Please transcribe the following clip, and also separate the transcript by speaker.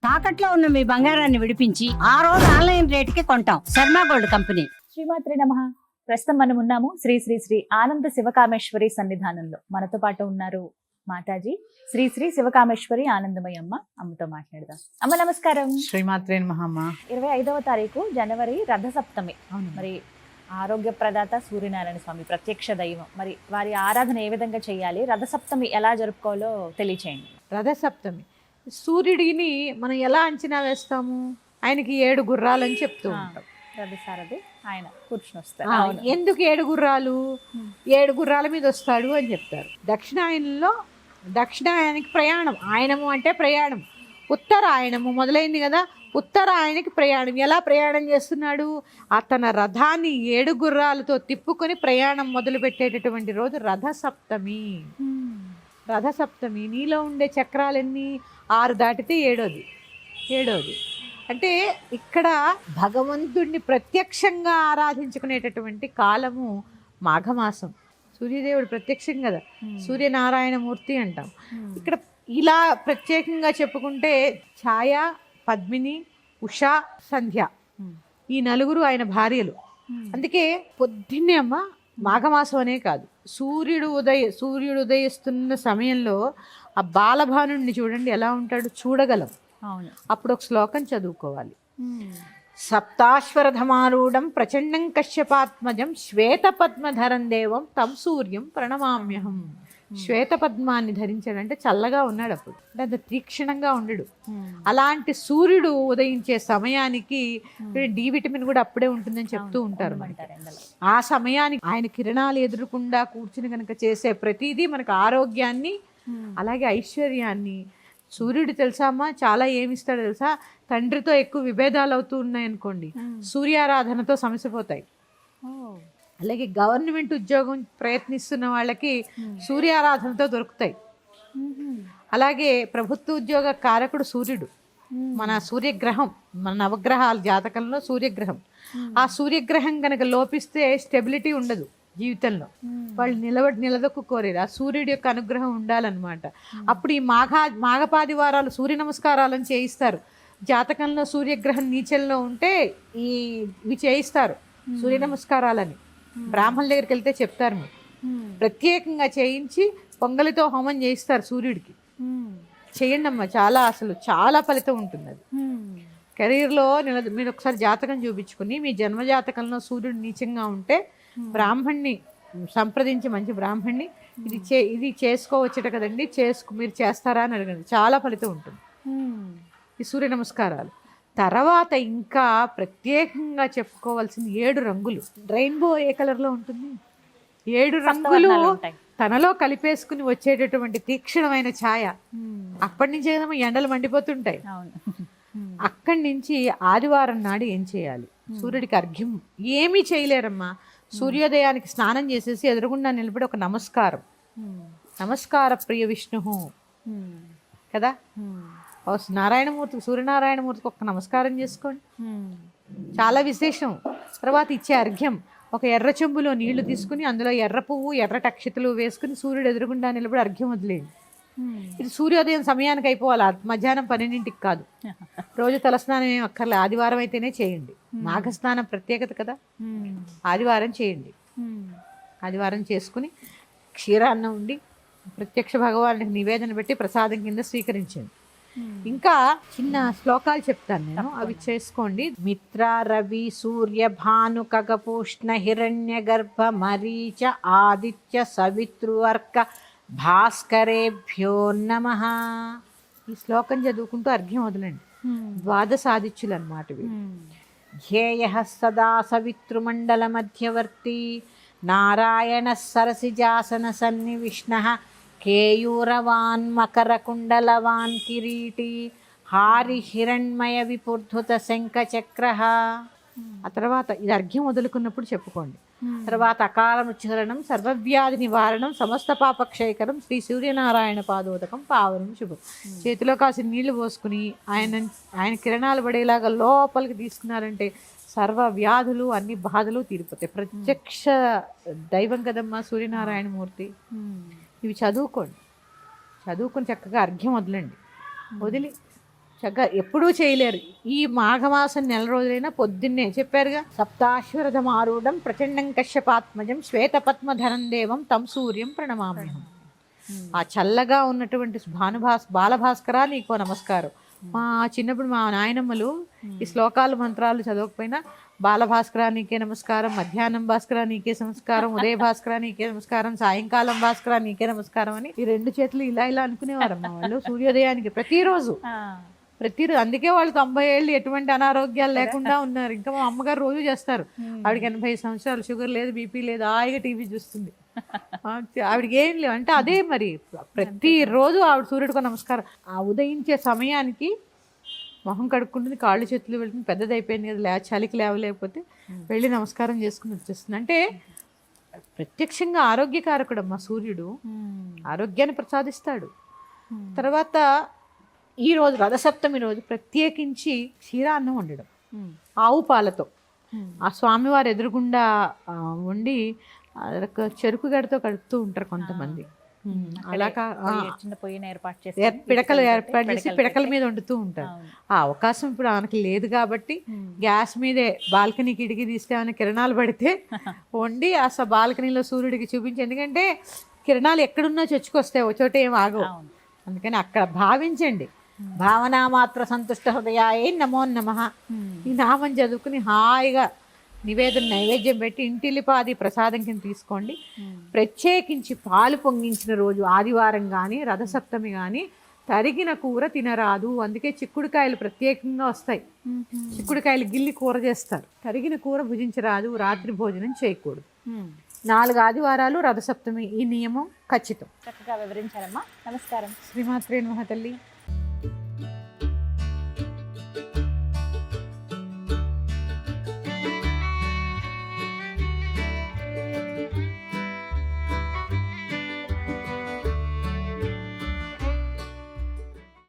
Speaker 1: తాకట్లో ఉన్న మీ బంగారాన్ని విడిపించి ఆ రోజు ఆన్లైన్ రేటుకి కొంటాం. Sharma gold company.
Speaker 2: శ్రీమాత్రే నమః. ప్రస్తుతం మనం ఉన్నాము శ్రీ శ్రీ శ్రీ ఆనంద శివకామేశ్వరి సన్నిధానంలో. మనతో పాటు ఉన్నారు మాతాజీ శ్రీ శ్రీ శివకామేశ్వరి ఆనందమయ్య అమ్మతో మాట్లాడదాం. అమ్మ నమస్కారం.
Speaker 3: శ్రీమాత్రే నమః.
Speaker 2: 25వ తారీఖు జనవరి రథ సప్తమి. మరి ఆరోగ్య ప్రదాత సూర్యనారాయణ స్వామి ప్రత్యక్ష దైవం. మరి వారి ఆరాధన ఏ విధంగా చేయాలి, రథ సప్తమి ఎలా జరుపుకోవాలో తెలియచేయండి.
Speaker 3: రథసప్తమి సూర్యుడిని మనం ఎలా అంచనా వేస్తాము? ఆయనకి 7 గుర్రాలని చెప్తూ ఉంటాం.
Speaker 2: రథసారథి ఆయన కూర్చుని వస్తారు.
Speaker 3: ఎందుకు 7 గుర్రాలు? 7 గుర్రాల మీద వస్తాడు అని చెప్తారు. దక్షిణాయనకి ప్రయాణం, ఆయనము అంటే ప్రయాణం, ఉత్తరాయణము మొదలైంది కదా. ఉత్తరాయణకి ప్రయాణం. ఎలా ప్రయాణం చేస్తున్నాడు? తన రథాన్ని 7 గుర్రాలతో తిప్పుకొని ప్రయాణం మొదలు పెట్టేటటువంటి రోజు రథసప్తమి. రథసప్తమి. నీలో ఉండే చక్రాలన్నీ 6 దాటితే 7వది. అంటే ఇక్కడ భగవంతుడిని ప్రత్యక్షంగా ఆరాధించుకునేటటువంటి కాలము మాఘమాసం. సూర్యదేవుడు ప్రత్యక్షం కదా, సూర్యనారాయణమూర్తి అంటాం. ఇక్కడ ఇలా ప్రత్యేకంగా చెప్పుకుంటే ఛాయ, పద్మిని, ఉషా, సంధ్య, ఈ 4 ఆయన భార్యలు. అందుకే పొద్దున్నే అమ్మ మాఘమాసం అనే కాదు, సూర్యుడు ఉదయిస్తున్న సమయంలో ఆ బాలభానుడిని చూడండి ఎలా ఉంటాడు, చూడగలం. అప్పుడు ఒక శ్లోకం చదువుకోవాలి. సప్తాశ్వరధమారూఢం ప్రచండం కశ్యపాత్మజం శ్వేతపద్మధరం దేవం తం సూర్యం ప్రణమామ్యహం. శ్వేతపద్మాన్ని ధరించాడంటే చల్లగా ఉన్నాడు, అప్పుడు అంత తీక్షణంగా ఉండడు. అలాంటి సూర్యుడు ఉదయించే సమయానికి డి విటమిన్ కూడా అప్పుడే ఉంటుందని చెప్తూ ఉంటారు. ఆ సమయానికి ఆయన కిరణాలు ఎదురకుండా కూర్చుని కనుక చేసే ప్రతిదీ మనకు ఆరోగ్యాన్ని, అలాగే ఐశ్వర్యాన్ని. సూర్యుడు తెలుసా అమ్మా చాలా ఏమిస్తాడో తెలుసా? తండ్రితో ఎక్కువ విభేదాలు అవుతూ ఉన్నాయనుకోండి, సూర్యారాధనతో సమసిపోతాయి. అలాగే గవర్నమెంట్ ఉద్యోగం ప్రయత్నిస్తున్న వాళ్ళకి సూర్యారాధనతో దొరుకుతాయి. అలాగే ప్రభుత్వ ఉద్యోగ కారకుడు సూర్యుడు, మన సూర్యగ్రహం, మన నవగ్రహాల జాతకంలో సూర్యగ్రహం. ఆ సూర్యగ్రహం కనుక లోపిస్తే స్టెబిలిటీ ఉండదు జీవితంలో, వాళ్ళు నిలదొక్కుకోలేరు. ఆ సూర్యుడి యొక్క అనుగ్రహం ఉండాలన్నమాట. అప్పుడు ఈ మాఘపాదివారాలు సూర్య నమస్కారాలను చేయిస్తారు. జాతకంలో సూర్యగ్రహం నీచంలో ఉంటే ఇవి చేయిస్తారు, సూర్య నమస్కారాలని. బ్రాహ్మణుల దగ్గరికి వెళ్తే చెప్తారు, మీరు ప్రత్యేకంగా చేయించి పొంగలితో హోమం చేయిస్తారు సూర్యుడికి. చేయండి అమ్మా, చాలా ఫలితం ఉంటుంది. అది కెరీర్లో మీరు ఒకసారి జాతకం చూపించుకుని మీ జన్మ జాతకంలో సూర్యుడు నీచంగా ఉంటే బ్రాహ్మణ్ణి సంప్రదించి, మంచి బ్రాహ్మణ్ణి, ఇది చేసుకోవచ్చట కదండి, మీరు చేస్తారా అని అడగండి. చాలా ఫలితం ఉంటుంది ఈ సూర్య నమస్కారాలు. తర్వాత ఇంకా ప్రత్యేకంగా చెప్పుకోవాల్సిన 7 రంగులు. రెయిన్బో ఏ కలర్లో ఉంటుంది? 7 రంగులు తనలో కలిపేసుకుని వచ్చేటటువంటి తీక్షణమైన ఛాయ. అప్పటి నుంచి ఏదైనా ఎండలు మండిపోతుంటాయి. అక్కడి నుంచి ఆదివారం నాడు ఏం చేయాలి? సూర్యుడికి అర్ఘ్యం ఏమీ చేయలేరమ్మా. సూర్యోదయానికి స్నానం చేసేసి ఎదురుగుండా నిలబడి ఒక నమస్కారం, నమస్కార ప్రియ విష్ణు కదా, నారాయణమూర్తికి, సూర్యనారాయణమూర్తికి ఒక నమస్కారం చేసుకోండి, చాలా విశేషం. తర్వాత ఇచ్చే అర్ఘ్యం, ఒక ఎర్ర చెంబులో నీళ్లు తీసుకుని అందులో ఎర్ర పువ్వు, ఎర్రటి అక్షతలు వేసుకుని సూర్యుడు ఎదురుగుండా నిలబడి అర్ఘ్యం వదిలేయండి. ఇది సూర్యోదయం సమయానికి అయిపోవాలి, మధ్యాహ్నం 12ంటికి కాదు. రోజు తలస్నానం ఏం అక్కర్లే, ఆదివారం అయితేనే చేయండి. మాఘస్నానం ప్రత్యేకత కదా, ఆదివారం చేయండి. ఆదివారం చేసుకుని క్షీరాన్నం ఉండి ప్రత్యక్ష భగవానికి నివేదన పెట్టి ప్రసాదం కింద స్వీకరించండి. ఇంకా చిన్న శ్లోకాలు చెప్తాను నేను, అవి చేసుకోండి. మిత్ర రవి సూర్య భాను ఖగపూష్ణ హిరణ్య గర్భ మరీచ ఆదిత్య సవితృవర్క భాస్కరేభ్యో నమః. ఈ శ్లోకం చదువుకుంటూ అర్ఘ్యం వదలండి. ద్వాదశాదిత్యులు అన్నమాట వీళ్ళు. ధ్యేయ సదా సవితృమండల మధ్యవర్తి నారాయణ సరసిజాసన సన్నివిష్ణ కేయూరవాన్ మకర కుండలవాన్ కిరీటి హారి హిరణ్మయ విపుర్ధుత శంఖచక్ర. ఆ తర్వాత ఇది అర్ఘ్యం వదులుకున్నప్పుడు చెప్పుకోండి. తర్వాత అకాల మృత్యుహరణం, సర్వవ్యాధి నివారణం, సమస్త పాపక్షయకరం, శ్రీ సూర్యనారాయణ పాదోదకం పావనం శుభం. చేతిలో కాసిన నీళ్లు పోసుకుని ఆయన కిరణాలు పడేలాగా లోపలికి తీసుకున్నారంటే సర్వ వ్యాధులు, అన్ని బాధలు తీరిపోతాయి. ప్రత్యక్ష దైవం కదమ్మా సూర్యనారాయణమూర్తి. ఇవి చదువుకోండి, చదువుకుని చక్కగా అర్ఘ్యం వదలండి. వదిలి చక్కగా ఎప్పుడూ చేయలేరు. ఈ మాఘమాసం నెల రోజులైనా పొద్దున్నే చెప్పారుగా, సప్తాశ్వరథమారూఢం ప్రచండం కశ్యపాత్మజం శ్వేతపద్మధరం దేవం తం సూర్యం ప్రణమామ్యహం. ఆ చల్లగా ఉన్నటువంటి బాలభాస్కరా నీకో నమస్కారం. మా చిన్నప్పుడు మా నాయనమ్మలు ఈ శ్లోకాలు మంత్రాలు చదవకపోయినా బాలభాస్కర నీకే నమస్కారం, మధ్యాహ్నం భాస్కర నీకే నమస్కారం, ఉదయ భాస్కర నీకే నమస్కారం, సాయంకాలం భాస్కర నీకే నమస్కారం అని ఈ రెండు చేతులు ఇలా ఇలా అనుకునేవారమ్మా వాళ్ళు సూర్యోదయానికి ప్రతిరోజు. అందుకే వాళ్ళు 90 ఏళ్ళు ఎటువంటి అనారోగ్యాలు లేకుండా ఉన్నారు. ఇంకా మా అమ్మగారు రోజు చేస్తారు. ఆవిడకి 80 సంవత్సరాలు, షుగర్ లేదు, బీపీ లేదు, హాయిగా టీవీ చూస్తుంది. ఆవిడకి ఏం లేవు అంటే అదే మరి ప్రతిరోజు ఆవిడ సూర్యుడికి నమస్కారం. ఆ ఉదయించే సమయానికి మొహం కడుక్కుంటుంది, కాళ్ళు చేతులు వెళ్తుంది, పెద్దది అయిపోయింది కదా, చలికి లేవలేకపోతే వెళ్ళి నమస్కారం చేసుకుని వచ్చేస్తుంది. అంటే ప్రత్యక్షంగా ఆరోగ్యకారకుడు అమ్మ సూర్యుడు, ఆరోగ్యాన్ని ప్రసాదిస్తాడు. తర్వాత ఈ రోజు రథసప్తమి రోజు ప్రత్యేకించి క్షీరాన్నం వండడం ఆవు పాలతో ఆ స్వామివారు ఎదురుగుండా వండి చెరుకు గడతో కడుపుతూ ఉంటారు కొంతమంది. పిడకలు ఏర్పాటు చేసి పిడకల మీద వండుతూ ఉంటారు. ఆ అవకాశం ఇప్పుడు ఆమెకి లేదు కాబట్టి గ్యాస్ మీదే బాల్కనీ కిటికీ తీస్తే ఆమె కిరణాలు పడితే వండి అసలు బాల్కనీలో సూర్యుడికి చూపించి, ఎందుకంటే కిరణాలు ఎక్కడున్నా చొచ్చుకొస్తాయి, ఒక చోట ఏం ఆగవు. అందుకని అక్కడ భావించండి. భావనా మాత్ర సంతుష్ట హృదయాయ నమో నమః ఈ నామం చదువుకుని హాయిగా నైవేద్యం పెట్టి ఇంటిల్లిపాది ప్రసాదం కింద తీసుకోండి. ప్రత్యేకించి పాలు పొంగించిన రోజు ఆదివారం కానీ రథసప్తమి కానీ తరిగిన కూర తినరాదు. అందుకే చిక్కుడుకాయలు ప్రత్యేకంగా వస్తాయి. చిక్కుడుకాయలు గిల్లి కూర చేస్తారు. తరిగిన కూర భుజించరాదు, రాత్రి భోజనం చేయకూడదు. 4 ఆదివారాలు రథసప్తమి ఈ నియమం ఖచ్చితం.
Speaker 2: చక్కగా వివరించారమ్మా. నమస్కారం.
Speaker 3: శ్రీమాత్రే నమః తల్లి.